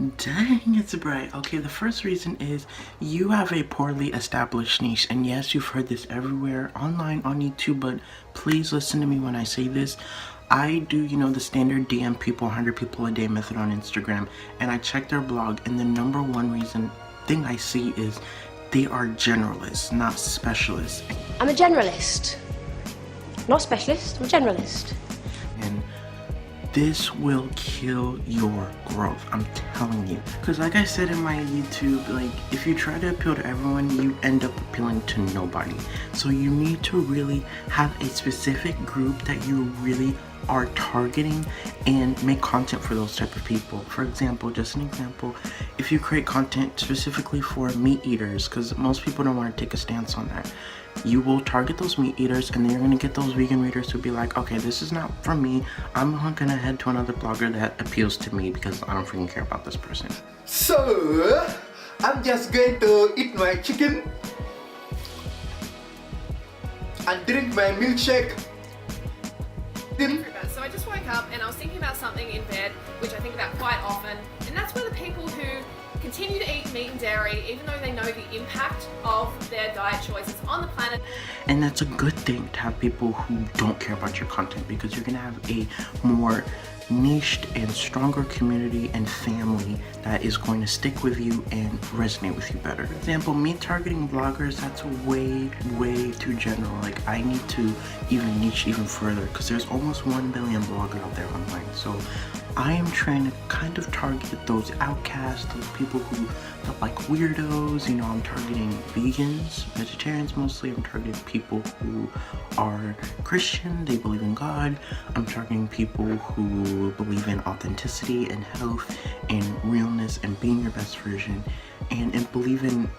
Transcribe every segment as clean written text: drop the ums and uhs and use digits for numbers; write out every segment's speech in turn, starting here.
Dang, it's bright. Okay, the first reason is you have a poorly established niche. And yes, you've heard this everywhere, online, on YouTube, but please listen to me when I say this. I do, the standard DM people, 100 people a day method on Instagram, and I check their blog, and the number one thing I see is they are generalists, not specialists. I'm a generalist. Not specialist, I'm a generalist. And this will kill your growth, I'm telling you. Because like I said in my YouTube, like, if you try to appeal to everyone, you end up appealing to nobody. So you need to really have a specific group that you really are targeting and make content for those type of people. For example, just an example, if you create content specifically for meat eaters, because most people don't want to take a stance on that, you will target those meat eaters, and then you're going to get those vegan readers to be like, okay, this is not for me, I'm not going to head to another blogger that appeals to me because I don't freaking care about this person. So, I'm just going to eat my chicken and drink my milkshake. So I just woke up and I was thinking about something in bed, which I think about quite often, and that's where the people who continue to eat meat and dairy, even though they know the impact of their diet choices on the planet. And that's a good thing to have people who don't care about your content, because you're gonna have a more niched and stronger community and family that is going to stick with you and resonate with you better. For example, me targeting bloggers, that's way too general. Like, I need to even niche even further, because there's almost 1 billion bloggers out there online. So I am trying to kind of target those outcasts, those people who feel like weirdos. I'm targeting vegans, vegetarians mostly. I'm targeting people who are Christian, they believe in God. I'm targeting people who believe in authenticity and health and realness and being your best version, and believe in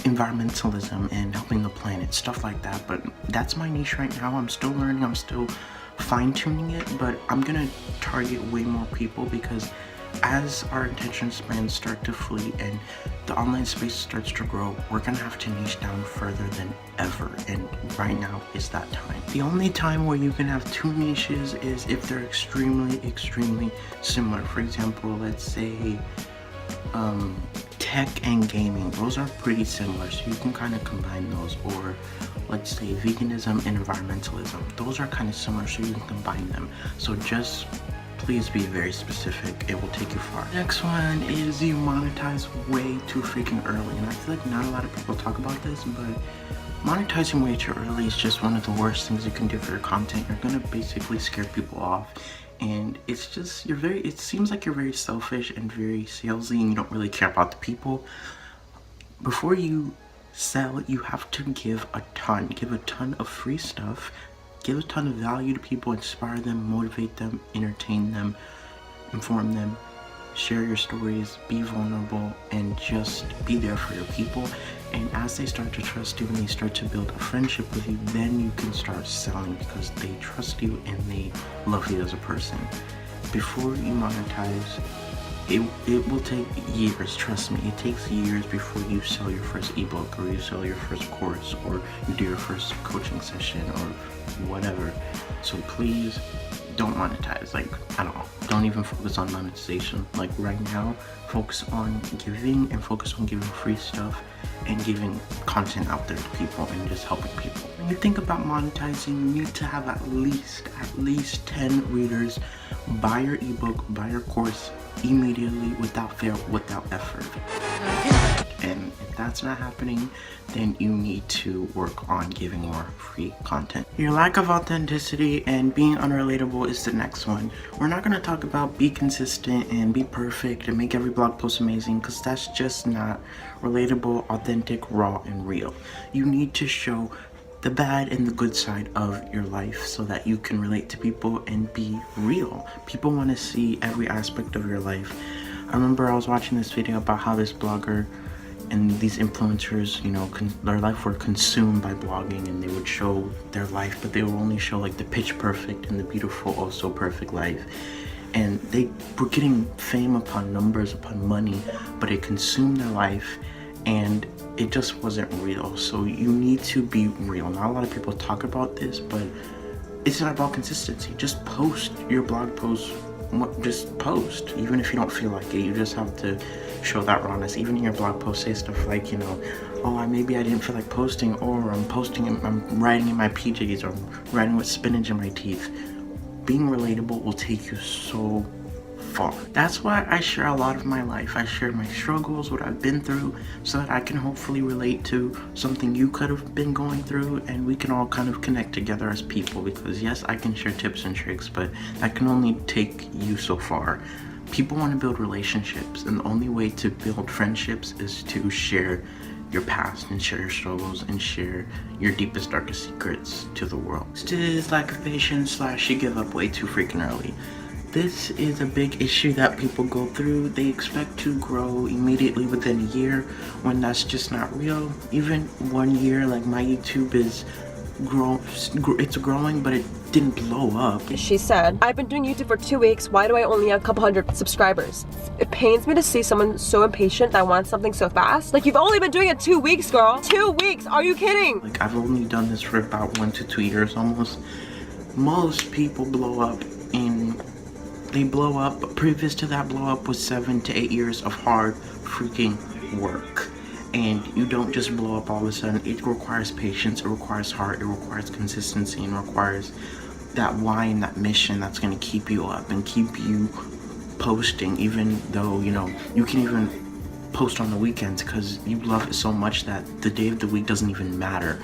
environmentalism and helping the planet, stuff like that. But that's my niche right now. I'm still learning, I'm still fine-tuning it, but I'm gonna target way more people, because as our attention spans start to flee and the online space starts to grow, we're gonna have to niche down further than ever, and right now is that time. The only time where you can have two niches is if they're extremely similar. For example, let's say tech and gaming, those are pretty similar, so you can kind of combine those. Or let's say veganism and environmentalism, those are kind of similar, so you can combine them. So just please be very specific, it will take you far. Next one is you monetize way too freaking early, and I feel like not a lot of people talk about this, but monetizing way too early is just one of the worst things you can do for your content. You're gonna basically scare people off, and it's just, it seems like you're very selfish and very salesy, and you don't really care about the people. Before you sell, you have to give a ton of free stuff, give a ton of value to people, inspire them, motivate them, entertain them, inform them, share your stories, be vulnerable, and just be there for your people. And as they start to trust you and they start to build a friendship with you, then you can start selling, because they trust you and they love you as a person. Before you monetize, it will take years, trust me. It takes years before you sell your first ebook, or you sell your first course, or you do your first coaching session, or whatever. So please don't monetize. Like, I don't know, don't even focus on monetization. Like, right now, focus on giving, and focus on giving free stuff and giving content out there to people and just helping people. When you think about monetizing, you need to have at least 10 readers buy your ebook, buy your course immediately, without fail, without effort. And if that's not happening, then you need to work on giving more free content. Your lack of authenticity and being unrelatable is the next one. We're not going to talk about be consistent and be perfect and make every blog post amazing, because that's just not relatable, authentic, raw, and real. You need to show the bad and the good side of your life so that you can relate to people and be real. People want to see every aspect of your life. I remember I was watching this video about how this blogger and these influencers, their life were consumed by blogging, and they would show their life, but they would only show like the pitch perfect and the beautiful, oh so perfect life. And they were getting fame upon numbers, upon money, but it consumed their life, and it just wasn't real. So you need to be real. Not a lot of people talk about this, but it's not about consistency. Just post your blog posts just post. Even if you don't feel like it, you just have to show that rawness. Even in your blog post, say stuff like, you know, oh, maybe I didn't feel like posting, or I'm writing in my PJs, or I'm writing with spinach in my teeth. Being relatable will take you so far. That's why I share a lot of my life. I share my struggles, what I've been through, so that I can hopefully relate to something you could have been going through, and we can all kind of connect together as people. Because yes, I can share tips and tricks, but that can only take you so far. People want to build relationships, and the only way to build friendships is to share your past and share your struggles and share your deepest, darkest secrets to the world. This is lack of patience / you give up way too freaking early. This is a big issue that people go through. They expect to grow immediately within a year, when that's just not real. Even 1 year, like my YouTube is it's growing, but it didn't blow up. She said, I've been doing YouTube for 2 weeks. Why do I only have a couple hundred subscribers? It pains me to see someone so impatient that wants something so fast. Like, you've only been doing it 2 weeks, girl. 2 weeks, are you kidding? Like, I've only done this for about 1 to 2 years almost. Most people blow up they blow up. Previous to that blow up was 7 to 8 years of hard freaking work. And you don't just blow up all of a sudden. It requires patience, it requires heart, it requires consistency, and requires that why and that mission that's going to keep you up and keep you posting, even though, you know, you can even post on the weekends because you love it so much that the day of the week doesn't even matter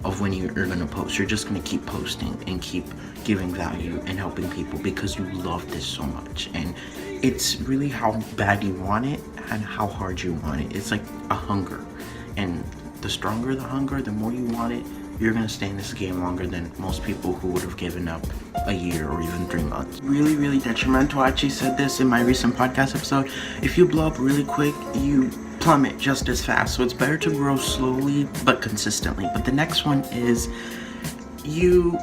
of when you're going to post. You're just going to keep posting and keep giving value and helping people because you love this so much. And it's really how bad you want it and how hard you want it. It's like a hunger, and the stronger the hunger, the more you want it, you're gonna stay in this game longer than most people who would have given up a year or even 3 months. Really, really detrimental. I actually said this in my recent podcast episode. If you blow up really quick, you plummet just as fast. So it's better to grow slowly but consistently. But the next one is you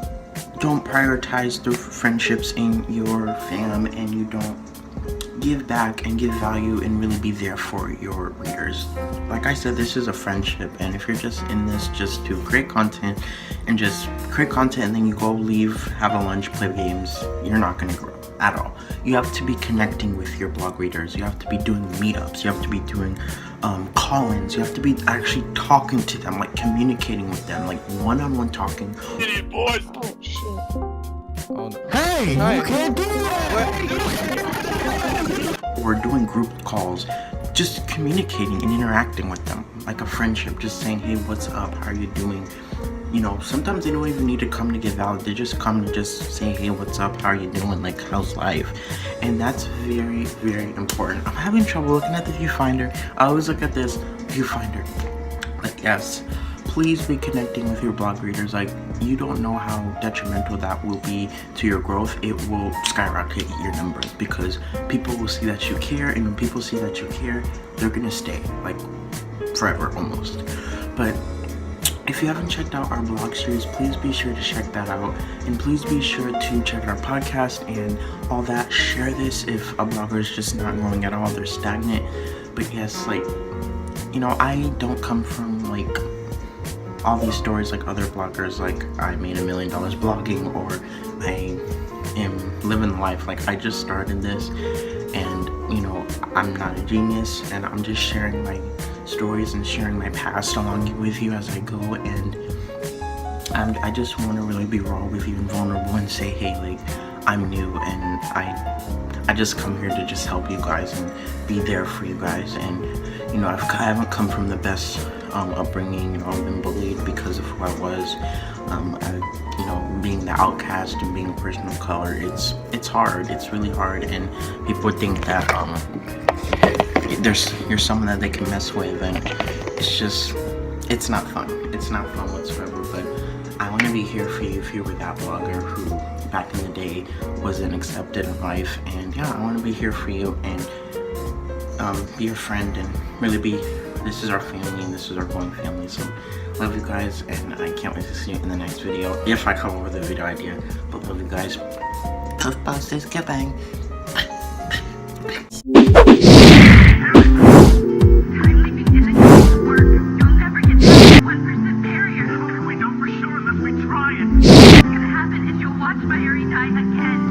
don't prioritize the friendships in your fam, and you don't give back and give value and really be there for your readers. Like I said, this is a friendship, and if you're just in this just to create content and then you go leave, have a lunch, play games, you're not going to grow at all. You have to be connecting with your blog readers. You have to be doing meetups. You have to be doing call-ins. You have to be actually talking to them, like communicating with them, like one-on-one talking. Oh shit. Oh, no. Hey, you can't do Or doing group calls, just communicating and interacting with them like a friendship, just saying, hey, what's up, how are you doing? You know, sometimes they don't even need to come to get valid. They just come to just say, hey, what's up, how are you doing, like, how's life? And that's very, very important. I'm having trouble looking at the viewfinder. I always look at this viewfinder. Like, yes, please be connecting with your blog readers. Like, you don't know how detrimental that will be to your growth. It will skyrocket your numbers because people will see that you care, and when people see that you care, they're gonna stay, like, forever almost. But if you haven't checked out our blog series, please be sure to check that out, and please be sure to check out our podcast and all that. Share this if a blogger is just not growing at all, they're stagnant. But yes, like, you know, I don't come from like all these stories like other bloggers, like I made $1 million blogging, or I am living life. Like, I just started this, and you know, I'm not a genius, and I'm just sharing my stories and sharing my past along with you as I go. And I just want to really be raw with you and vulnerable and say, hey, like, I'm new, and I just come here to just help you guys and be there for you guys. And you know, I haven't come from the best upbringing. You know, I've been bullied because of who I was. You know, being the outcast and being a person of color, it's hard. It's really hard, and people think that you're someone that they can mess with, and it's not fun. It's not fun whatsoever. But I want to be here for you if you were that blogger who back in the day wasn't accepted in life. And yeah, I want to be here for you and be your friend, and really this is our family, and this is our growing family. So love you guys, and I can't wait to see you in the next video, if I come up with a video idea. But love you guys. Puffballs, goodbye. What's gonna happen is you'll watch my Harry die again.